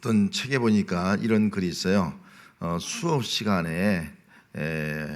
어떤 책에 보니까 이런 글이 있어요. 수업 시간에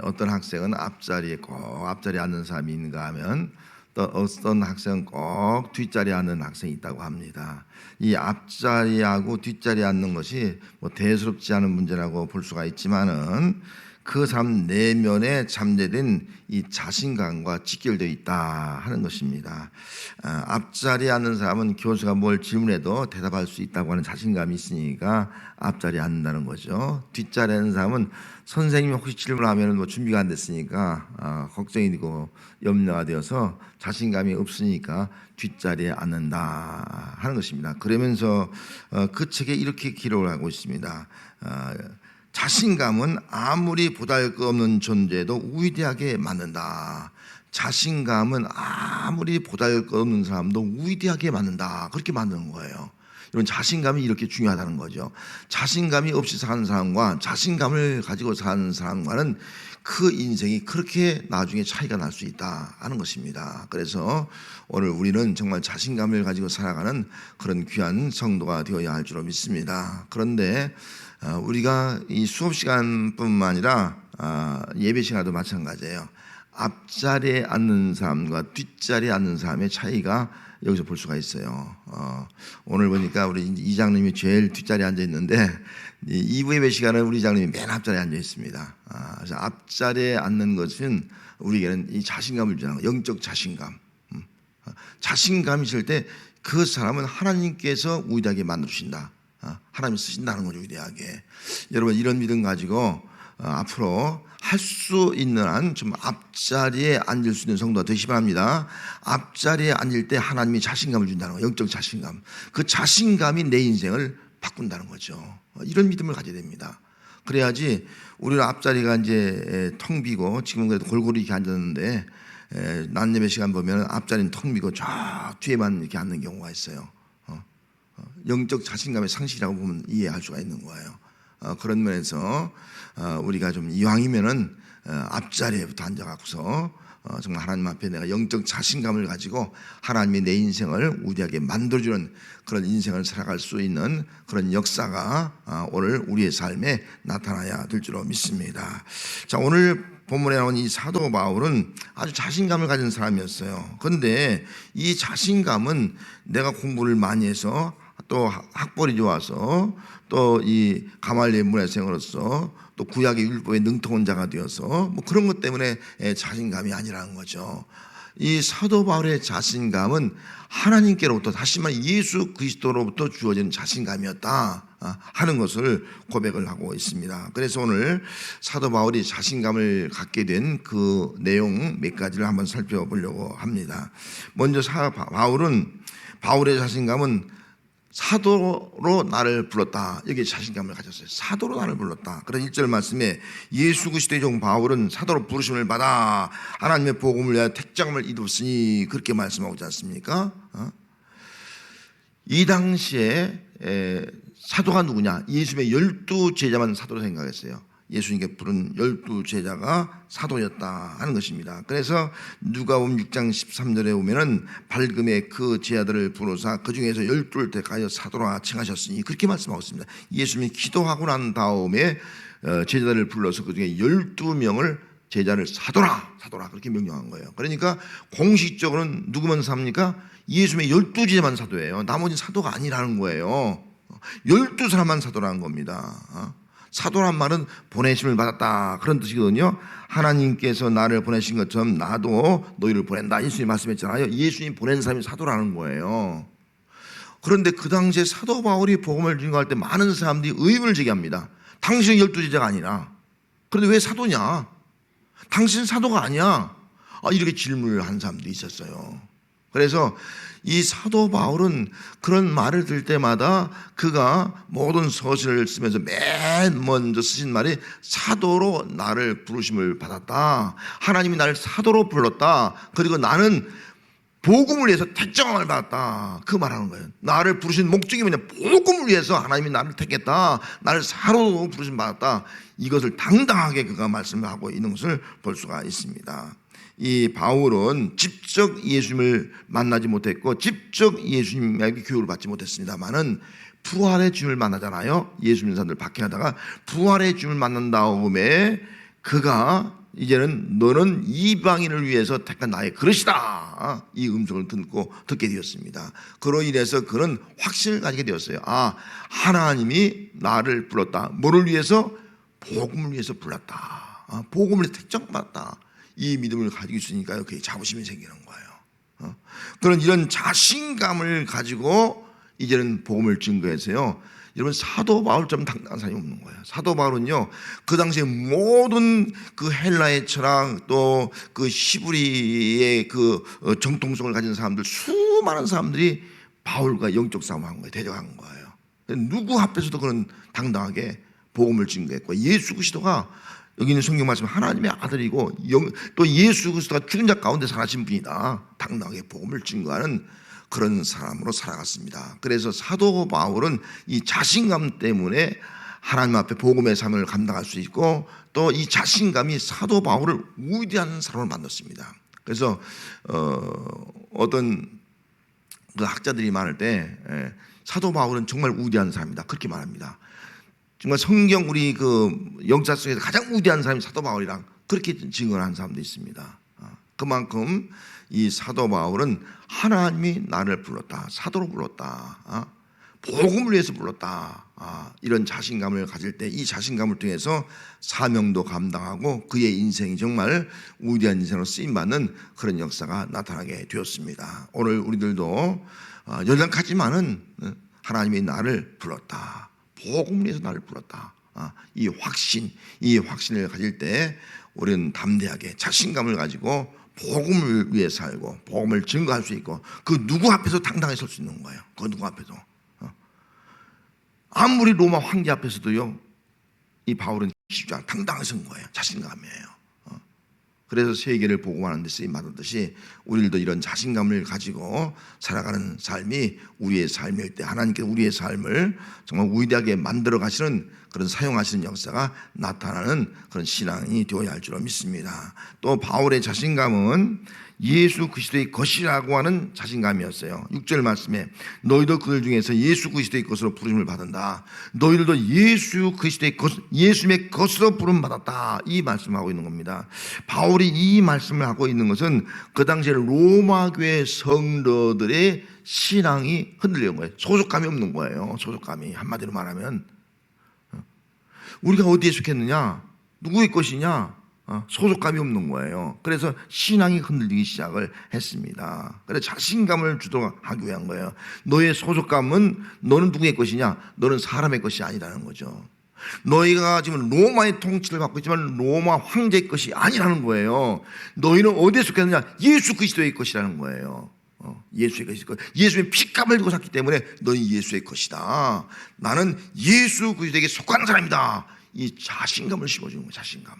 어떤 학생은 앞자리에 꼭 앞자리에 앉는 사람이 있는가 하면 또 어떤 학생은 꼭 뒷자리에 앉는 학생이 있다고 합니다. 이 앞자리하고 뒷자리에 앉는 것이 뭐 대수롭지 않은 문제라고 볼 수가 있지만은 그 사람 내면에 잠재된 이 자신감과 직결되어 있다 하는 것입니다. 앞자리에 앉는 사람은 교수가 뭘 질문해도 대답할 수 있다고 하는 자신감이 있으니까 앞자리에 앉는다는 거죠. 뒷자리에 앉는 사람은 선생님이 혹시 질문하면 뭐 준비가 안 됐으니까 걱정이 되고 염려가 되어서 자신감이 없으니까 뒷자리에 앉는다 하는 것입니다. 그러면서 그 책에 이렇게 기록을 하고 있습니다. 자신감은 아무리 보잘것없는 존재도 위대하게 만든다. 자신감은 아무리 보잘것없는 사람도 위대하게 만든다. 그렇게 만드는 거예요. 이런 자신감이 이렇게 중요하다는 거죠. 자신감이 없이 사는 사람과 자신감을 가지고 사는 사람과는 그 인생이 그렇게 나중에 차이가 날 수 있다 하는 것입니다. 그래서 오늘 우리는 정말 자신감을 가지고 살아가는 그런 귀한 성도가 되어야 할 줄로 믿습니다. 그런데 우리가 이 수업 시간뿐만 아니라 예배 시간도 마찬가지예요. 앞자리에 앉는 사람과 뒷자리에 앉는 사람의 차이가 여기서 볼 수가 있어요. 오늘 보니까 우리 이장님이 제일 뒷자리에 앉아 있는데 2부 예배 시간은 우리 이장님이 맨 앞자리에 앉아 있습니다. 그래서 앞자리에 앉는 것은 우리에게는 이 자신감을 주는 거예요. 영적 자신감. 자신감이 있을 때 그 사람은 하나님께서 위대하게 만드신다. 하나님이 쓰신다는 거죠, 위대하게. 여러분 이런 믿음 가지고 앞으로 할 수 있는 한 좀 앞자리에 앉을 수 있는 성도가 되시기 바랍니다. 앞자리에 앉을 때 하나님이 자신감을 준다는 거예요. 영적 자신감. 그 자신감이 내 인생을 바꾼다는 거죠. 이런 믿음을 가져야 됩니다. 그래야지 우리는 앞자리가 이제 텅 비고 지금은 그래도 골고루 이렇게 앉았는데 낮 예배 시간 보면 앞자리는 텅 비고 저 뒤에만 이렇게 앉는 경우가 있어요. 영적 자신감의 상실이라고 보면 이해할 수가 있는 거예요. 그런 면에서 우리가 좀 이왕이면은 앞자리에부터 앉아갖고서 정말 하나님 앞에 내가 영적 자신감을 가지고 하나님이 내 인생을 위대하게 만들어주는 그런 인생을 살아갈 수 있는 그런 역사가 오늘 우리의 삶에 나타나야 될 줄로 믿습니다. 자, 오늘 본문에 나온 이 사도 바울은 아주 자신감을 가진 사람이었어요. 그런데 이 자신감은 내가 공부를 많이 해서 또 학벌이 좋아서 또 이 가말리엘 문화생으로서 또 구약의 율법에 능통한 자가 되어서 뭐 그런 것 때문에 자신감이 아니라는 거죠. 이 사도 바울의 자신감은 하나님께로부터 다시 말해 예수 그리스도로부터 주어진 자신감이었다 하는 것을 고백을 하고 있습니다. 그래서 오늘 사도 바울이 자신감을 갖게 된 그 내용 몇 가지를 한번 살펴보려고 합니다. 먼저 바울의 자신감은 사도로 나를 불렀다. 여기에 자신감을 가졌어요. 사도로 나를 불렀다. 그런 1절 말씀에 예수 그리스도의 종 바울은 사도로 부르심을 받아 하나님의 복음을 위하여 택장을 이뤘으니 그렇게 말씀하고 있지 않습니까? 이 당시에 사도가 누구냐? 예수님의 12제자만 사도로 생각했어요. 예수님께 부른 12제자가 사도였다 하는 것입니다. 그래서 누가복음 6장 13절에 보면은 밝음에 그 제자들을 부르사 그 중에서 12를 택하여 사도라 칭하셨으니 그렇게 말씀하고 있습니다. 예수님이 기도하고 난 다음에 제자들을 불러서 그 중에 12명을 제자를 사도라 그렇게 명령한 거예요. 그러니까 공식적으로는 누구만 삽니까? 예수님의 12제자만 사도예요. 나머지는 사도가 아니라는 거예요. 12사람만 사도라는 겁니다. 사도란 말은 보내심을 받았다 그런 뜻이거든요. 하나님께서 나를 보내신 것처럼 나도 너희를 보낸다. 예수님 말씀했잖아요. 예수님 보낸 사람이 사도라는 거예요. 그런데 그 당시에 사도 바울이 복음을 증거할 때 많은 사람들이 의문을 제기합니다. 당신은 12제자가 아니라 그런데 왜 사도냐? 당신은 사도가 아니야. 이렇게 질문을 한 사람들이 있었어요. 그래서 이 사도 바울은 그런 말을 들을 때마다 그가 모든 서신을 쓰면서 맨 먼저 쓰신 말이 사도로 나를 부르심을 받았다. 하나님이 나를 사도로 불렀다. 그리고 나는 복음을 위해서 택정을 받았다. 그 말하는 거예요. 나를 부르신 목적이 뭐냐? 복음을 위해서 하나님이 나를 택했다. 나를 사도로 부르심 받았다. 이것을 당당하게 그가 말씀을 하고 있는 것을 볼 수가 있습니다. 이 바울은 직접 예수님을 만나지 못했고 직접 예수님에게 교육을 받지 못했습니다만은 부활의 주님을 만나잖아요. 예수 믿는 사람들 박해하다가 부활의 주님을 만난 다음에 그가 이제는 너는 이방인을 위해서 택한 나의 그릇이다, 이 음성을 듣게 되었습니다. 그로 인해서 그는 확신을 가지게 되었어요. 하나님이 나를 불렀다. 뭐를 위해서? 복음을 위해서 불렀다. 복음을 위해서 택정받았다. 이 믿음을 가지고 있으니까요, 그게 자부심이 생기는 거예요. 그런 이런 자신감을 가지고 이제는 복음을 증거해서요, 여러분 사도 바울처럼 당당한 사람이 없는 거예요. 사도 바울은요, 그 당시에 모든 그 헬라의 철학, 또 그 시브리의 그 정통성을 가진 사람들, 수많은 사람들이 바울과 영적 싸움한 거예요. 대적한 거예요. 누구 앞에서도 그런 당당하게 복음을 증거했고, 예수 그리스도가 여기 있는 성경 말씀 하나님의 아들이고 또 예수 그리스도가 죽은 자 가운데 살아신 분이다. 당당하게 복음을 증거하는 그런 사람으로 살아갔습니다. 그래서 사도 바울은 이 자신감 때문에 하나님 앞에 복음의 삶을 감당할 수 있고, 또 이 자신감이 사도 바울을 위대한 사람을 만들었습니다. 그래서 어떤 그 학자들이 말할 때 사도 바울은 정말 위대한 사람이다, 그렇게 말합니다. 정말 성경 우리 그 역사 속에서 가장 위대한 사람이 사도 바울이랑 그렇게 증언한 사람도 있습니다. 그만큼 이 사도 바울은 하나님이 나를 불렀다, 사도로 불렀다, 복음을 위해서 불렀다, 이런 자신감을 가질 때 이 자신감을 통해서 사명도 감당하고 그의 인생이 정말 위대한 인생으로 쓰임받는 그런 역사가 나타나게 되었습니다. 오늘 우리들도 연약하지만은 하나님이 나를 불렀다, 복음을 위해서 나를 불렀다, 이 확신을 가질 때 우리는 담대하게 자신감을 가지고 복음을 위해 살고 복음을 증거할 수 있고, 그 누구 앞에서 당당히 설 수 있는 거예요. 그 누구 앞에서. 아무리 로마 황제 앞에서도요, 이 바울은 쉽지 않아 당당히 선 거예요. 자신감이에요. 그래서 세계를 복음하는 데 쓰임 받았듯이 우리들도 이런 자신감을 가지고 살아가는 삶이 우리의 삶일 때 하나님께서 우리의 삶을 정말 위대하게 만들어 가시는 그런 사용하시는 역사가 나타나는 그런 신앙이 되어야 할 줄로 믿습니다. 또 바울의 자신감은 예수 그리스도의 것이라고 하는 자신감이었어요. 6절 말씀에 너희도 그들 중에서 예수 그리스도의 것으로 부름을 받은다. 너희들도 예수 그리스도의 것, 예수님의 것으로 부름 받았다. 이 말씀을 하고 있는 겁니다. 바울이 이 말씀을 하고 있는 것은 그 당시에 로마 교회 성도들의 신앙이 흔들리는 거예요. 소속감이 없는 거예요. 소속감이. 한마디로 말하면 우리가 어디에 속했느냐, 누구의 것이냐, 소속감이 없는 거예요. 그래서 신앙이 흔들리기 시작을 했습니다. 그래서 자신감을 주도록 하기 위한 거예요. 너의 소속감은 너는 누구의 것이냐, 너는 사람의 것이 아니라는 거죠. 너희가 지금 로마의 통치를 받고 있지만 로마 황제의 것이 아니라는 거예요. 너희는 어디에 속했느냐, 예수 그리스도의 것이라는 거예요. 예수의 것이고, 예수의 피값을 주고 샀기 때문에 너는 예수의 것이다. 나는 예수 그리스도에게 속한 사람이다. 이 자신감을 심어주는 거예요. 자신감.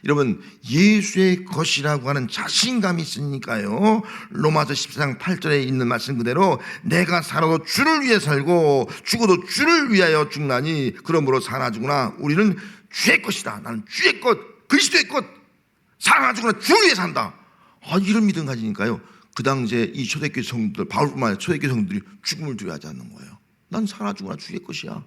여러분, 예수의 것이라고 하는 자신감이 있으니까요, 로마서 14장 8절에 있는 말씀 그대로 내가 살아도 주를 위해 살고 죽어도 주를 위하여 죽나니 그러므로 사나 죽으나 우리는 주의 것이다. 나는 주의 것, 그리스도의 것, 사나 죽으나 주를 위해 산다. 이런 믿음 가지니까요, 그 당시에 이 초대교회 성도들, 바울뿐만 아니라 초대교회 성도들이 죽음을 두려워하지 않는 거예요. 난 사나 죽으나 주의 것이야.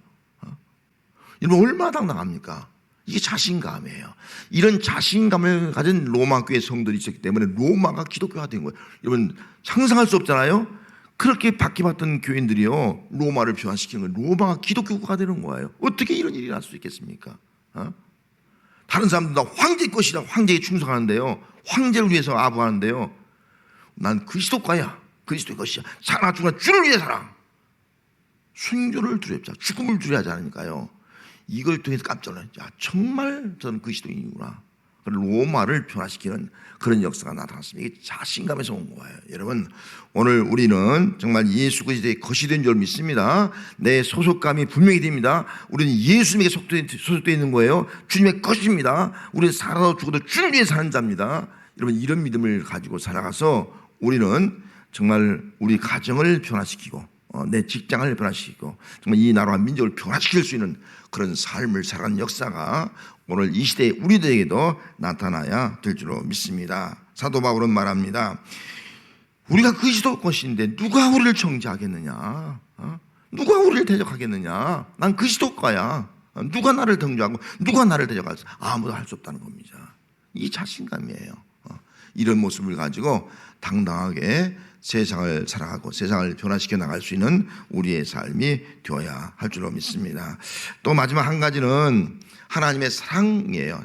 여러분, 얼마나 당당합니까? 이게 자신감이에요. 이런 자신감을 가진 로마 교회 성도들이 있었기 때문에 로마가 기독교가 된 거예요. 여러분, 상상할 수 없잖아요. 그렇게 박해받던 교인들이요, 로마를 변화시키는 거예요. 로마가 기독교가 되는 거예요. 어떻게 이런 일이 날 수 있겠습니까? 다른 사람들 다 황제 것이라 황제에 충성하는데요, 황제를 위해서 아부하는데요, 난 그리스도과야, 그리스도의 것이야. 살아 죽으나 주를 위해 살아. 순교를 두렵지 않아, 죽음을 두려워하지 않으니까요, 이걸 통해서 깜짝 놀랐죠. 정말 저는 그리스도인이구나. 로마를 변화시키는 그런 역사가 나타났습니다. 이게 자신감에서 온 거예요. 여러분, 오늘 우리는 정말 예수 그리스도의 것이 된 줄 믿습니다. 내 소속감이 분명히 됩니다. 우리는 예수님에게 소속되어 있는 거예요. 주님의 것입니다. 우리는 살아도 죽어도 주를 위해 사는 자입니다. 여러분, 이런 믿음을 가지고 살아가서 우리는 정말 우리 가정을 변화시키고 내 직장을 변화시키고 정말 이 나라와 민족을 변화시킬 수 있는 그런 삶을 살아가는 역사가 오늘 이 시대에 우리들에게도 나타나야 될 줄로 믿습니다. 사도 바울은 말합니다. 우리가 그리스도 것인데 누가 우리를 정죄하겠느냐? 누가 우리를 대적하겠느냐? 난 그리스도과야. 누가 나를 정죄하고 누가 나를 대적할 수? 아무도 할 수 없다는 겁니다. 이 자신감이에요. 이런 모습을 가지고 당당하게 세상을 살아가고 세상을 변화시켜 나갈 수 있는 우리의 삶이 되어야 할 줄로 믿습니다. 또 마지막 한 가지는 하나님의 사랑이에요.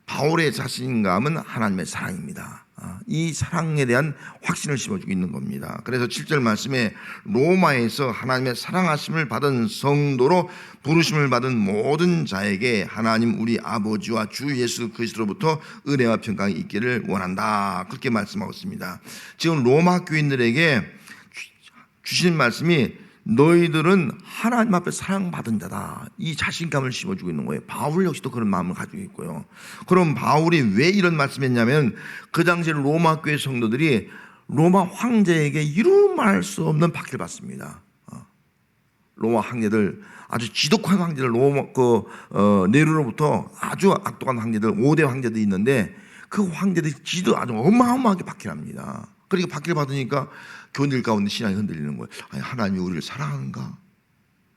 바울의 자신감은 하나님의 사랑입니다. 이 사랑에 대한 확신을 심어주고 있는 겁니다. 그래서 7절 말씀에 로마에서 하나님의 사랑하심을 받은 성도로 부르심을 받은 모든 자에게 하나님 우리 아버지와 주 예수 그리스도로부터 은혜와 평강이 있기를 원한다, 그렇게 말씀하고 있습니다. 지금 로마 교인들에게 주신 말씀이 너희들은 하나님 앞에 사랑받은 자다, 이 자신감을 심어주고 있는 거예요. 바울 역시도 그런 마음을 가지고 있고요. 그럼 바울이 왜 이런 말씀했냐면 그 당시 로마 교회 성도들이 로마 황제에게 이루말 수 없는 박해를 받습니다. 로마 황제들, 아주 지독한 황제들, 네로로부터 아주 악독한 황제들, 5대 황제들이 있는데 그 황제들이 아주 어마어마하게 박해를 합니다. 그러니까 박해를 받으니까 교인들 가운데 신앙이 흔들리는 거예요. 아니, 하나님이 우리를 사랑하는가?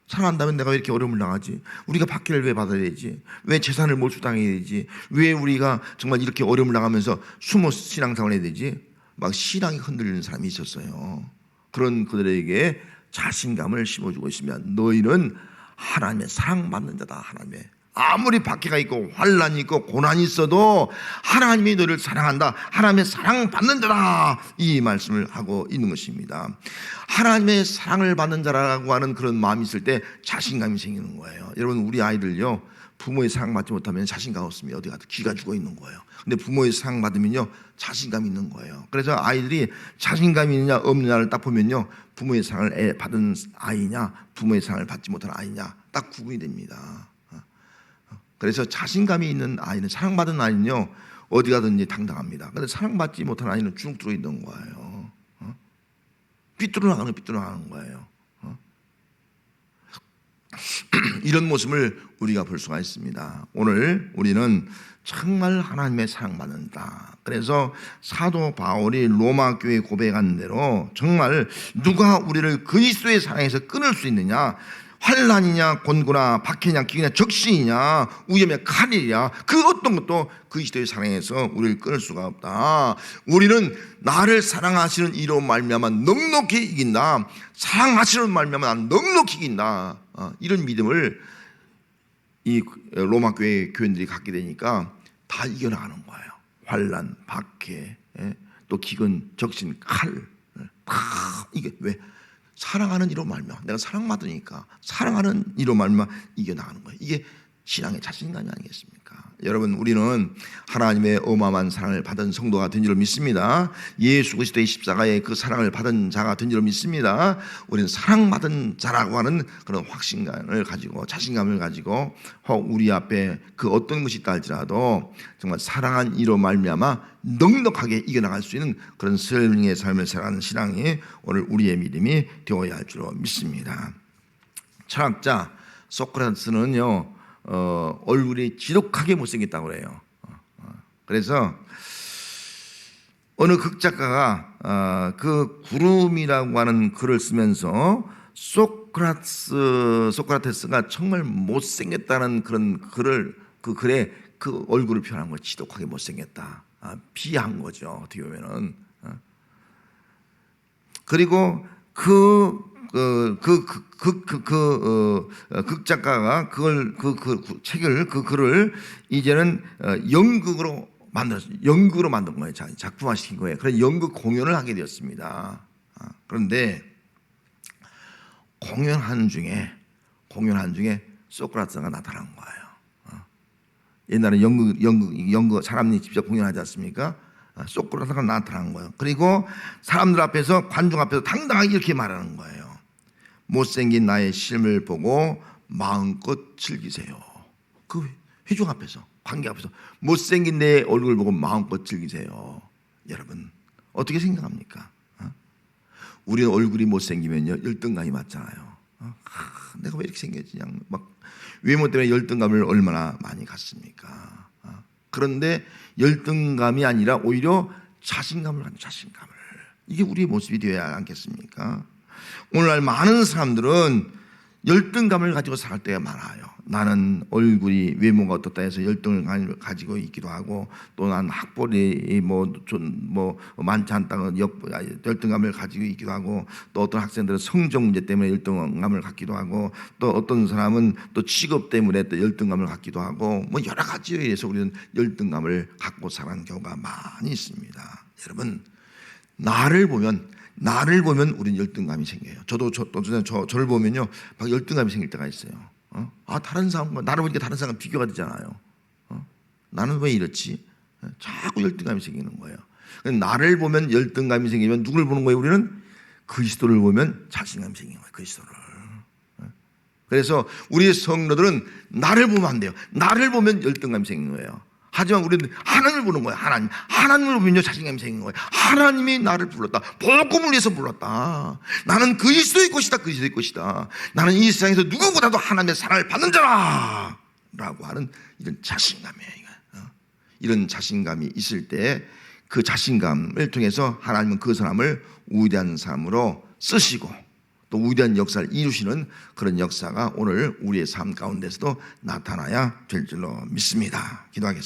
사랑한다면 내가 왜 이렇게 어려움을 당하지? 우리가 박해를 왜 받아야 되지? 왜 재산을 몰수당해야 되지? 왜 우리가 정말 이렇게 어려움을 당하면서 숨어 신앙생활을 해야 되지? 막 신앙이 흔들리는 사람이 있었어요. 그런 그들에게 자신감을 심어주고 있으면 너희는 하나님의 사랑받는 자다. 하나님의, 아무리 박해가 있고 환난이 있고 고난이 있어도 하나님이 너를 사랑한다, 하나님의 사랑받는 자다, 이 말씀을 하고 있는 것입니다. 하나님의 사랑을 받는 자라고 하는 그런 마음이 있을 때 자신감이 생기는 거예요. 여러분, 우리 아이들요, 부모의 사랑받지 못하면 자신감 없으면 어디 가도 기가 죽어 있는 거예요. 근데 부모의 사랑받으면요 자신감이 있는 거예요. 그래서 아이들이 자신감이 있느냐 없느냐를 딱 보면요, 부모의 사랑을 받은 아이냐 부모의 사랑을 받지 못한 아이냐 딱 구분이 됩니다. 그래서 자신감이 있는 아이는, 사랑받은 아이는요 어디 가든지 당당합니다. 그런데 사랑받지 못한 아이는 쭉 들어 있는 거예요. 삐뚤어 나가는 거예요. 이런 모습을 우리가 볼 수가 있습니다. 오늘 우리는 정말 하나님의 사랑받는다. 그래서 사도 바울이 로마 교회에 고백한 대로 정말 누가 우리를 그리스도의 사랑에서 끊을 수 있느냐? 환난이냐 곤고나 박해냐 기근이냐 적신이냐 위험의 칼이냐, 그 어떤 것도 그리스도의 사랑에서 우리를 끊을 수가 없다. 우리는 나를 사랑하시는 이로 말미암아 넉넉히 이긴다. 사랑하시는 말미암아 넉넉히 이긴다. 이런 믿음을 이 로마 교회 교인들이 갖게 되니까 다 이겨나가는 거예요. 환난, 박해, 또 기근, 적신, 칼, 다 이게 왜? 사랑하는 이로 말미암아, 내가 사랑받으니까 사랑하는 이로 말미암아 이겨나가는 거예요. 이게 신앙의 자신감이 아니겠습니까? 여러분, 우리는 하나님의 어마어마한 사랑을 받은 성도가 된 줄로 믿습니다. 예수 그리스도의 십자가의 그 사랑을 받은 자가 된 줄로 믿습니다. 우리는 사랑받은 자라고 하는 그런 확신감을 가지고, 자신감을 가지고 혹 우리 앞에 그 어떤 것이 있다 할지라도 정말 사랑한 이로 말미암아 넉넉하게 이겨나갈 수 있는 그런 승리의 삶을 살아가는 신앙이 오늘 우리의 믿음이 되어야 할 줄로 믿습니다. 철학자 소크라테스는요 얼굴이 지독하게 못생겼다고 그래요. 그래서 어느 극작가가 그 구름이라고 하는 글을 쓰면서 소크라테스가 정말 못생겼다는 그런 글을, 그 글에 그 얼굴을 표현한 거예요. 지독하게 못생겼다. 비하한 거죠, 어떻게 보면은. 그리고 극작가가 그 책을, 그 글을 이제는 연극으로 만든 거예요. 작품화시킨 거예요. 그래서 연극 공연을 하게 되었습니다. 그런데 공연한 중에 소크라테스가 나타난 거예요. 옛날에 연극 사람이 직접 공연하지 않습니까? 소크라테스가 나타난 거예요. 그리고 사람들 앞에서, 관중 앞에서 당당하게 이렇게 말하는 거예요. 못생긴 나의 실물 보고 마음껏 즐기세요. 그 회중 앞에서, 관객 앞에서 못생긴 내 얼굴 보고 마음껏 즐기세요. 여러분, 어떻게 생각합니까? 우리 얼굴이 못생기면요 열등감이 맞잖아요. 내가 왜 이렇게 생겼지? 막 외모 때문에 열등감을 얼마나 많이 갖습니까? 그런데 열등감이 아니라 오히려 자신감을 갖는 자신감을. 이게 우리의 모습이 되어야 않겠습니까? 오늘날 많은 사람들은 열등감을 가지고 살 때가 많아요. 나는 얼굴이 외모가 어떻다 해서 열등을 가지고 있기도 하고, 또 난 학벌이 많지 않다는 열등감을 가지고 있기도 하고, 또 어떤 학생들은 성적 문제 때문에 열등감을 갖기도 하고, 또 어떤 사람은 또 직업 때문에 또 열등감을 갖기도 하고, 뭐 여러 가지에 의해서 우리는 열등감을 갖고 살아가는 경우가 많이 있습니다. 여러분, 나를 보면 우리는 열등감이 생겨요. 저를 보면요, 막 열등감이 생길 때가 있어요. 다른 사람과 나를 보니까 다른 사람과 비교가 되잖아요. 나는 왜 이렇지? 자꾸 열등감이 생기는 거예요. 나를 보면 열등감이 생기면 누굴 보는 거예요? 우리는 그리스도를 보면 자신감이 생기는 거예요. 그리스도를. 그래서 우리의 성도들은 나를 보면 안 돼요. 나를 보면 열등감이 생기는 거예요. 하지만 우리는 하나님을 보는 거예요. 하나님을 보면요, 자신감이 생긴 거예요. 하나님이 나를 불렀다. 복음을 위해서 불렀다. 나는 그리스도의 것이다. 나는 이 세상에서 누구보다도 하나님의 사랑을 받는 자라 라고 하는 이런 자신감이에요. 이런 자신감이 있을 때 그 자신감을 통해서 하나님은 그 사람을 위대한 사람으로 쓰시고 또 위대한 역사를 이루시는 그런 역사가 오늘 우리의 삶 가운데서도 나타나야 될 줄로 믿습니다. 기도하겠습니다.